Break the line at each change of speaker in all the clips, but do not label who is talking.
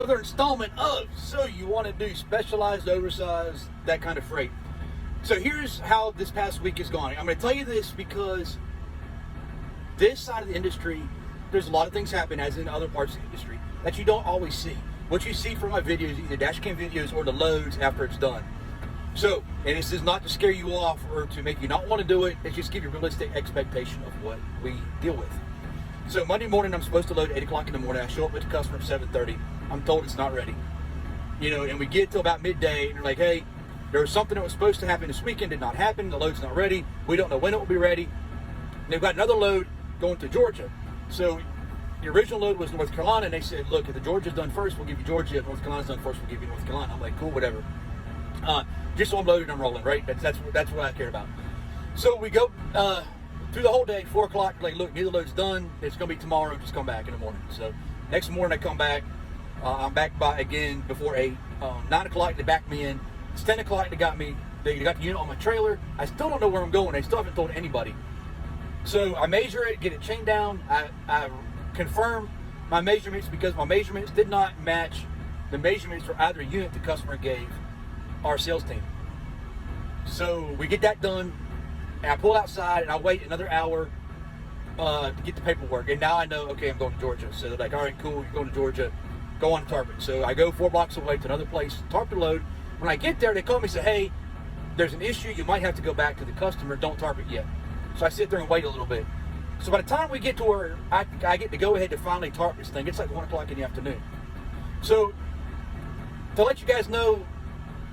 Another installment of So You Want to Do Specialized, Oversized, that kind of freight. So here's how this past week is going. I'm going to tell you this because this side of the industry, there's a lot of things happen, as in other parts of the industry, that you don't always see. What you see from my videos, either dash cam videos or the loads after it's done. So, and this is not to scare you off or to make you not want to do it. It's just give you a realistic expectation of what we deal with. So Monday morning, I'm supposed to load at 8 o'clock in the morning. I show up with the customer at 7:30. I'm told it's not ready. And we get till about midday, and they're like, hey, there was something that was supposed to happen this weekend, did not happen. The load's not ready. We don't know when it will be ready. And they've got another load going to Georgia. So the original load was North Carolina, and they said, look, if the Georgia's done first, we'll give you Georgia. If North Carolina's done first, we'll give you North Carolina. I'm like, cool, whatever. Just so I'm loaded, I'm rolling, right? That's what I care about. So we go through the whole day, 4 o'clock, like, look, neither load's done. It's going to be tomorrow. Just come back in the morning. So next morning I come back. I'm back by, again, before 8. 9 o'clock, they back me in. It's 10 o'clock, they got the unit on my trailer. I still don't know where I'm going. I still haven't told anybody. So I measure it, get it chained down. I confirm my measurements because my measurements did not match the measurements for either unit the customer gave our sales team. So we get that done, and I pull outside, and I wait another hour to get the paperwork. And now I know, okay, I'm going to Georgia. So they're like, all right, cool, you're going to Georgia. Go on to tarp it. So I go 4 blocks away to another place, tarp the load. When I get there, they call me and say, hey, there's an issue. You might have to go back to the customer. Don't tarp it yet. So I sit there and wait a little bit. So by the time we get to where I get to go ahead to finally tarp this thing, it's like 1 o'clock in the afternoon. So to let you guys know,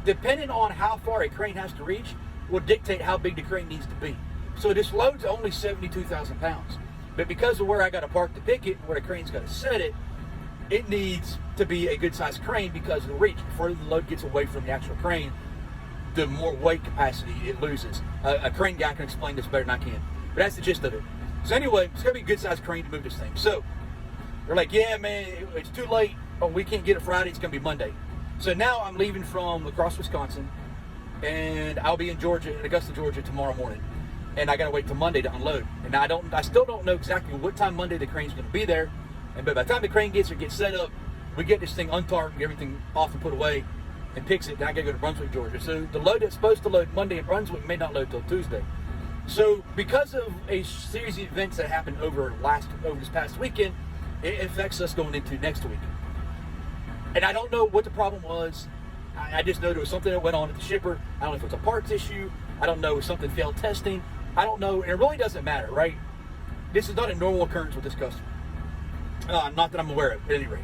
depending on how far a crane has to reach will dictate how big the crane needs to be. So this load's only 72,000 pounds. But because of where I got to park to pick it, where the crane's got to set it, it needs to be a good-sized crane because of the reach. The further the load gets away from the actual crane, the more weight capacity it loses. A crane guy can explain this better than I can. But that's the gist of it. So anyway, it's going to be a good-sized crane to move this thing. So they're like, yeah, man, it's too late. Oh, we can't get it Friday. It's going to be Monday. So now I'm leaving from La Crosse, Wisconsin, and I'll be in Augusta, Georgia tomorrow morning. And I got to wait till Monday to unload. And I still don't know exactly what time Monday the crane's going to be there. But by the time the crane gets set up, we get this thing untarped, get everything off and put away, and picks it. Then I got to go to Brunswick, Georgia. So the load that's supposed to load Monday in Brunswick may not load till Tuesday. So because of a series of events that happened over this past weekend, it affects us going into next week. And I don't know what the problem was. I just know there was something that went on at the shipper. I don't know if it was a parts issue. I don't know if something failed testing. I don't know. And it really doesn't matter, right? This is not a normal occurrence with this customer. Not that I'm aware of, at any rate.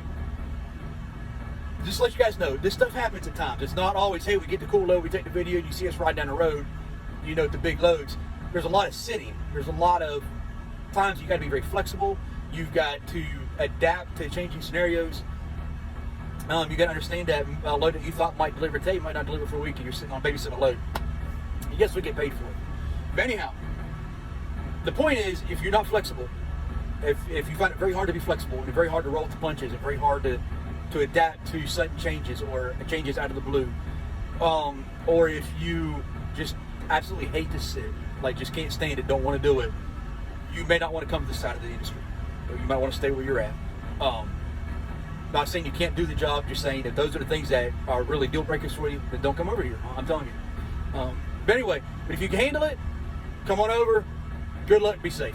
Just to let you guys know, this stuff happens at times. It's not always, hey, we get the cool load, we take the video, and you see us ride down the road, the big loads. There's a lot of sitting. There's a lot of times you got to be very flexible. You've got to adapt to changing scenarios. You got to understand that a load that you thought might deliver today might not deliver for a week, and you're sitting on babysitting a load. Yes, we get paid for it. But anyhow, the point is, if you're not flexible, if you find it very hard to be flexible and very hard to roll with the punches and very hard to adapt to sudden changes or changes out of the blue, or if you just absolutely hate to sit, like just can't stand it, don't want to do it, you may not want to come to this side of the industry. Or you might want to stay where you're at. Not saying you can't do the job, just saying that those are the things that are really deal breakers for you, then don't come over here. I'm telling you. But anyway, if you can handle it, come on over. Good luck, be safe.